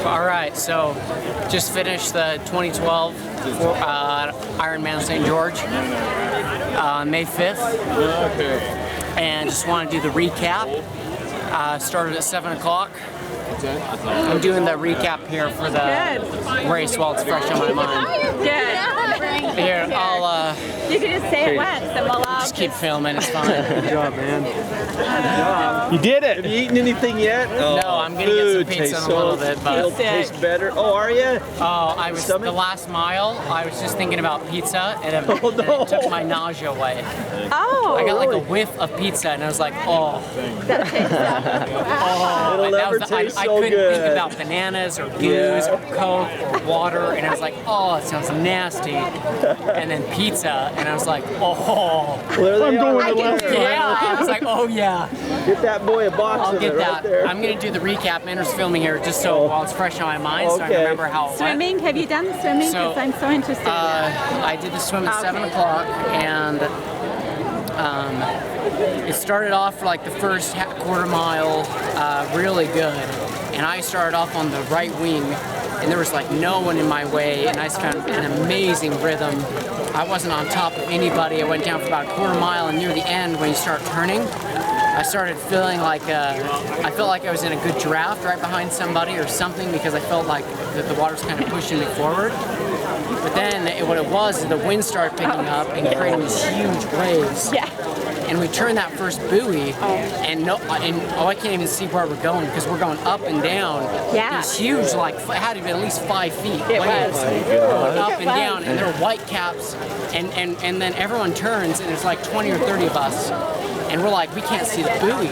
All right, so just finished the 2012 Ironman St. George, May 5th, and just want to do the recap. Started at 7 o'clock. I'm doing the recap here for the race while it's fresh on my mind. Good. Here, I'll You can just say it once and we'll all just keep filming, it's fine. Good job, man. You did it. Have you eaten anything yet? No, I'm gonna get some pizza in a little bit, but It'll taste better. Oh, are you? Oh, I was the last mile. I was just thinking about pizza, and it took my nausea away. Oh. I got like a whiff of pizza, and I was like, oh. That tastes It'll And that never was taste I so couldn't good. think about bananas or goose or Coke or water, and I was like, oh, it sounds nasty. And then pizza, and I was like, oh. Well, I can do Yeah, I was like, oh yeah. Get that boy a box I'll of get it right that. there. I'm gonna do the recap. Mentor's filming here just so while it's fresh on my mind, so I Okay. remember how it went. Swimming? Have you done swimming? So, Because I'm so interested in that. I did the swim at Okay. 7 o'clock, and it started off for like the first quarter mile really good. And I started off on the right wing, and there was like no one in my way, and I just found an amazing rhythm. I wasn't on top of anybody. I went down for about a quarter mile, and near the end, when you start turning, I started feeling like I felt like I was in a good draft right behind somebody or something, because I felt like that the water's kind of pushing me forward. But then what it was is the wind started picking up and creating these huge waves. Yeah. And we turned that first buoy, and I can't even see where we're going, because we're going up and down. Yeah. These huge, like, it had to be at least 5 feet It waves was. going up It and was. down, and they're white caps, and then everyone turns, and there's like 20 or 30 of us, and we're like, we can't see the buoy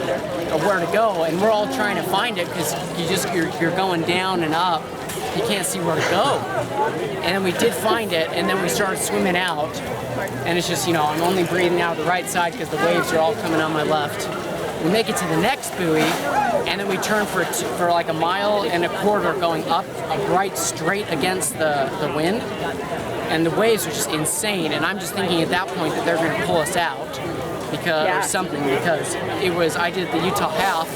or where to go, and we're all trying to find it, because you're going down and up. You can't see where to go. And then we did find it, and then we started swimming out. And it's just, I'm only breathing out the right side because the waves are all coming on my left. We make it to the next buoy, and then we turn for like a mile and a quarter going up right straight against the wind. And the waves are just insane. And I'm just thinking at that point that they're going to pull us out because I did the Utah half,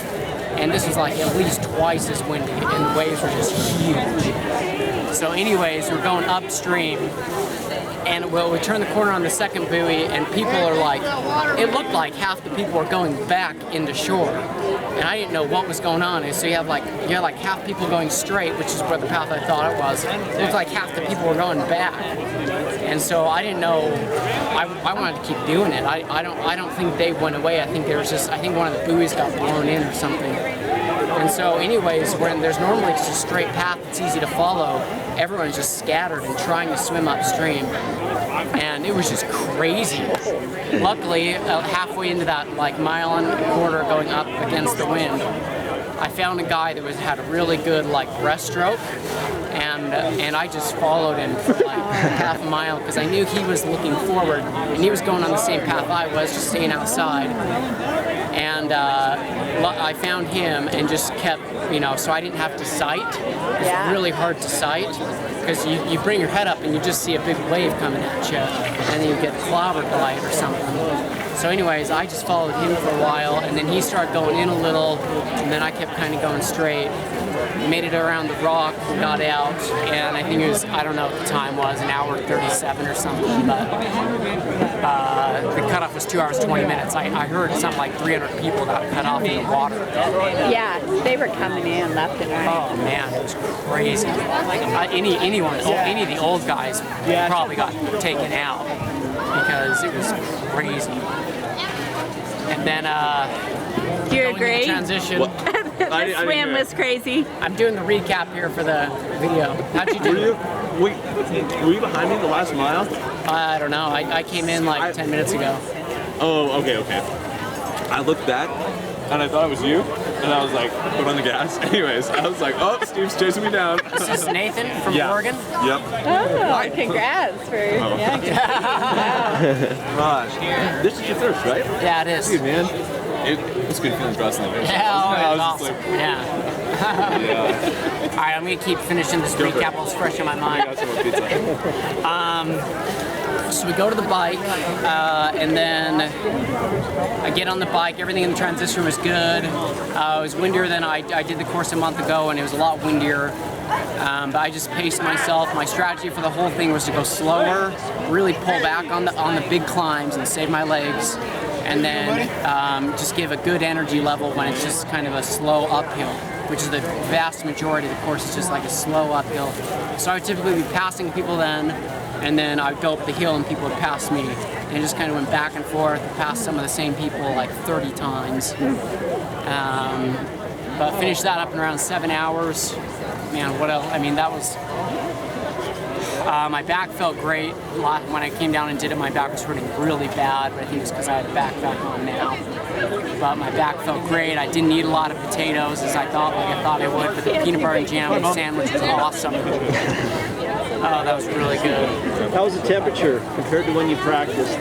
and this was like at least twice as windy, and the waves were just huge. So anyways, we're going upstream, and we turn the corner on the second buoy, and people are like, it looked like half the people were going back into shore, and I didn't know what was going on. And so you had like half people going straight, which is where the path I thought it was. It looked like half the people were going back, and so I didn't know. I wanted to keep doing it. I don't think they went away. I think one of the buoys got blown in or something. And so anyways, when there's normally just a straight path that's easy to follow, everyone's just scattered and trying to swim upstream. And it was just crazy. Luckily, halfway into that like mile and a quarter going up against the wind, I found a guy that had a really good like breaststroke, and I just followed him for like half a mile, because I knew he was looking forward, and he was going on the same path I was, just staying outside. And I found him and just kept, so I didn't have to sight. It's really hard to sight, because you bring your head up and you just see a big wave coming at you, and then you get clobbered by it or something. So anyways, I just followed him for a while, and then he started going in a little, and then I kept kind of going straight. Made it around the rock, got out, and I think it was, I don't know what the time was, an hour 37 or something, but the cutoff was 2 hours 20 minutes. I heard something like 300 people got cut off in the water. Yeah, they were coming in left and right. Oh man, it was crazy. Any of the old guys probably got taken out, because it was crazy. And then Do you going into agree? transition. The swim was crazy. I'm doing the recap here for the video. How'd you do? Were you behind me the last mile? I don't know. I came in like 10 minutes ago. Oh, okay. I looked back, and I thought it was you, and I was like, put on the gas. Anyways, I was like, oh, Steve's chasing me down. This is Nathan from Oregon. Yep. Oh, congrats for Gosh. This is your first, right? Yeah, it is. Dude, man. It's good feeling wrestling. Yeah, it's awesome. Yeah. All right, I'm gonna keep finishing this recap while it's fresh in my mind. So we go to the bike, and then I get on the bike. Everything in the transition was good. It was windier than I did the course a month ago, and it was a lot windier. But I just paced myself. My strategy for the whole thing was to go slower, really pull back on the big climbs and save my legs, and then just give a good energy level when it's just kind of a slow uphill, which is the vast majority of the course is just like a slow uphill. So I would typically be passing people then, and then I would go up the hill and people would pass me. And it just kind of went back and forth, passed some of the same people like 30 times. But finished that up in around 7 hours. Man, what else? I mean, that was, my back felt great. When I came down and did it, my back was hurting really bad, but I think it's because I had a backpack on now. But my back felt great. I didn't eat a lot of potatoes as I thought I would, but the peanut butter and jam sandwich was awesome. Oh, that was really good. How was the temperature compared to when you practiced?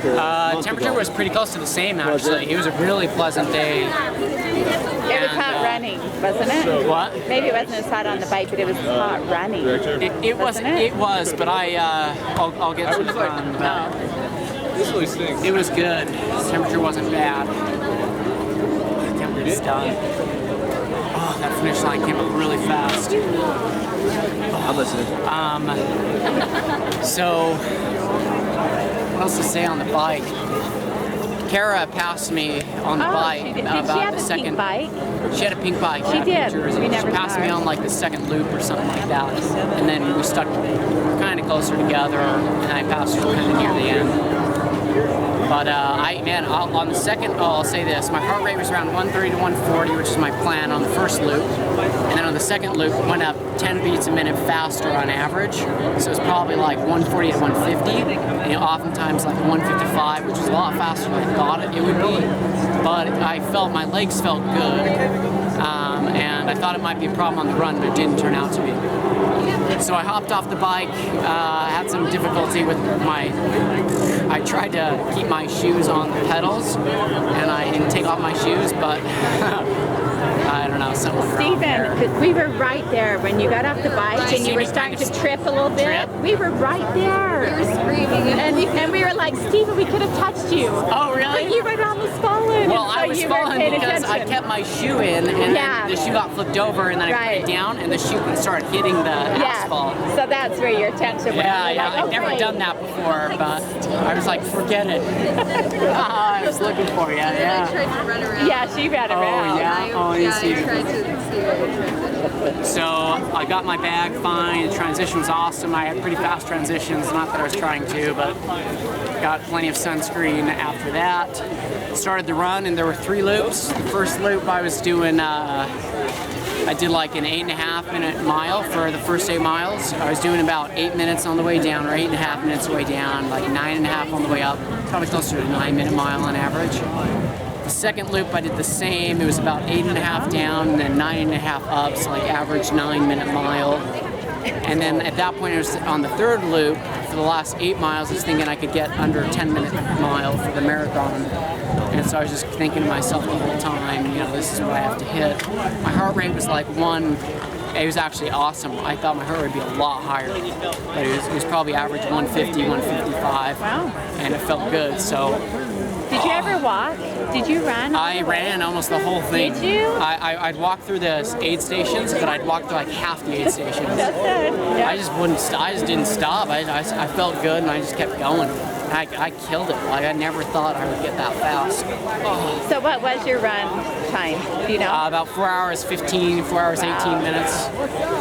Temperature was pretty close to the same, actually. It was a really pleasant day. It was hot running, wasn't it? What? Maybe it wasn't as hot on the bike, but it was hot running. It was, but I'll get to the run. This really stinks. It was good. The temperature wasn't bad. The temperature's done. Oh, that finish line came up really fast. I'm listening. So, what else to say on the bike? Kara passed me on the bike Did she about have the a second. pink bike? She had a pink bike. She did. Jersey. We never She passed saw me her. on like the second loop or something like that, and then we stuck kind of closer together, and I passed her kind of near the end. But on the second, I'll say this: my heart rate was around 130 to 140, which is my plan on the first loop, and then on the second loop, it went up 10 beats a minute faster on average. So it's probably like 140 to 150, and oftentimes like 155, which is a lot faster than I thought it would be. But I felt my legs felt good, and I thought it might be a problem on the run, but it didn't turn out to be. So I hopped off the bike, had some difficulty with I tried to keep my shoes on the pedals, and I didn't take off my shoes, but I don't know, something wrong Stephen, there. because we were right there when you got off the bike and you were starting to trip a little bit. We were right there. You were screaming. And we were like, Stephen, we could have touched you. Oh, really? But you were almost falling. Well, and so I was you weren't falling paying because I attention. kept my shoe in, and Yeah. then the shoe got flipped over, and then I put Right. it down, and the shoe started hitting the asphalt. So that's where your attention went. Yeah, You're yeah, like, I've oh, never great. done that before, but I was like, forget it. I was looking for you, I yeah. tried to run around. Yeah, she ran around. yeah? Oh, you see. I tried to see it. So I got my bag fine. The transition was awesome. I had pretty fast transitions. Not that I was trying to, but got plenty of sunscreen after that. Started the run, and there were 3 loops. The first loop I was doing, I did like an 8.5 minute mile for the first 8 miles. I was doing about 8 minutes on the way down, or 8.5 minutes on the way down, like 9.5 on the way up. Probably closer to a 9-minute mile on average. The second loop I did the same. It was about 8.5 down and then 9.5 up, so like average 9-minute mile. And then at that point, I was on the third loop. For the last 8 miles, I was thinking I could get under a 10-minute mile for the marathon. And so I was just thinking to myself the whole time, you know, this is what I have to hit. My heart rate was like it was actually awesome. I thought my heart rate would be a lot higher, but it was probably average 150, 155. Wow. And it felt good, so. Did you ever walk? Did you run? I ran almost the whole thing. Did you? I'd walk through the aid stations, but I'd walk through like half the aid stations. That's it. Yeah. I just wouldn't. I just didn't stop. I felt good, and I just kept going. I killed it. Like I never thought I would get that fast. So what was your run time? Do you know? About 4 hours 15, 4 hours 18 minutes,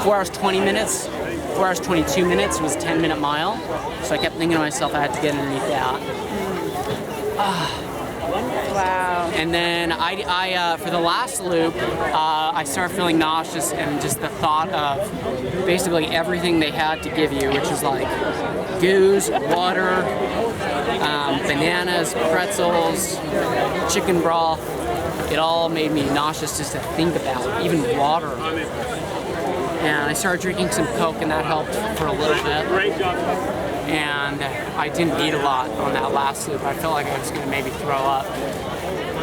4 hours 20 minutes, 4 hours 22 minutes was a 10-minute mile. So I kept thinking to myself I had to get underneath that. Wow. And then I for the last loop, I started feeling nauseous, and just the thought of basically everything they had to give you, which is like goose, water, bananas, pretzels, chicken broth. It all made me nauseous just to think about, even water. And I started drinking some Coke, and that helped for a little bit. And I didn't eat a lot on that last loop. I felt like I was going to maybe throw up.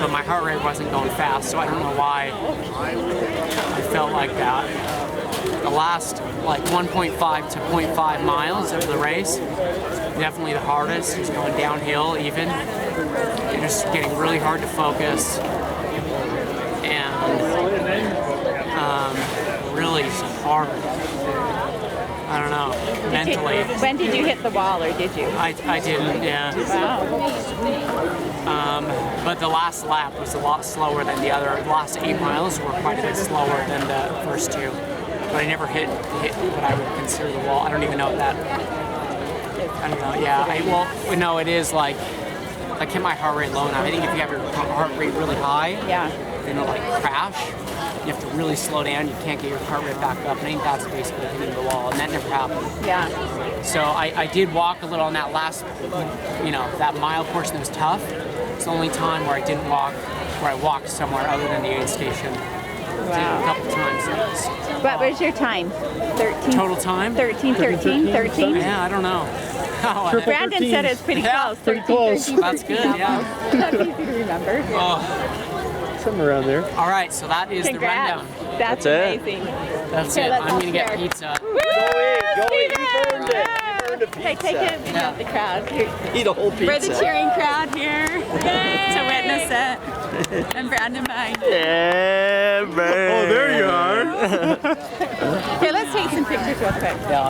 But my heart rate wasn't going fast, so I don't know why I felt like that. The last like 1.5 to 0.5 miles of the race, definitely the hardest. It's going downhill even. It's just getting really hard to focus. And really hard. I don't know, mentally. When did you hit the wall, or did you? I didn't, yeah. Wow. But the last lap was a lot slower than the other. The last 8 miles were quite a bit slower than the first 2. But I never hit what I would consider the wall. I don't even know what that. I don't know. Yeah. No, it is like hit my heart rate low now. I think if you have your heart rate really high, Yeah. then it'll like crash. You have to really slow down. You can't get your heart rate back up. And I think that's basically hitting the wall, and that never happened. Yeah. So I did walk a little on that last, that mile portion that was tough. It's the only time where I didn't walk, where I walked somewhere other than the aid station. Wow. A couple times. What was your time? 13. Total time? 13. Yeah, I don't know. Brandon said it's pretty Yeah, close. pretty close. That's good, yeah. That's easy to remember. Somewhere around there. All right, so that is Congrats. the rundown. That's it. amazing. That's Okay, it. let's I'm all going to get share. pizza. Go eat. You burned it. You burned a Hey, take pizza. it. We got the crowd here. Eat a whole pizza. We're the cheering crowd here to witness it. And Brandon behind. Yeah, man. Oh, there you are. Okay, let's take some pictures real quick. Yeah.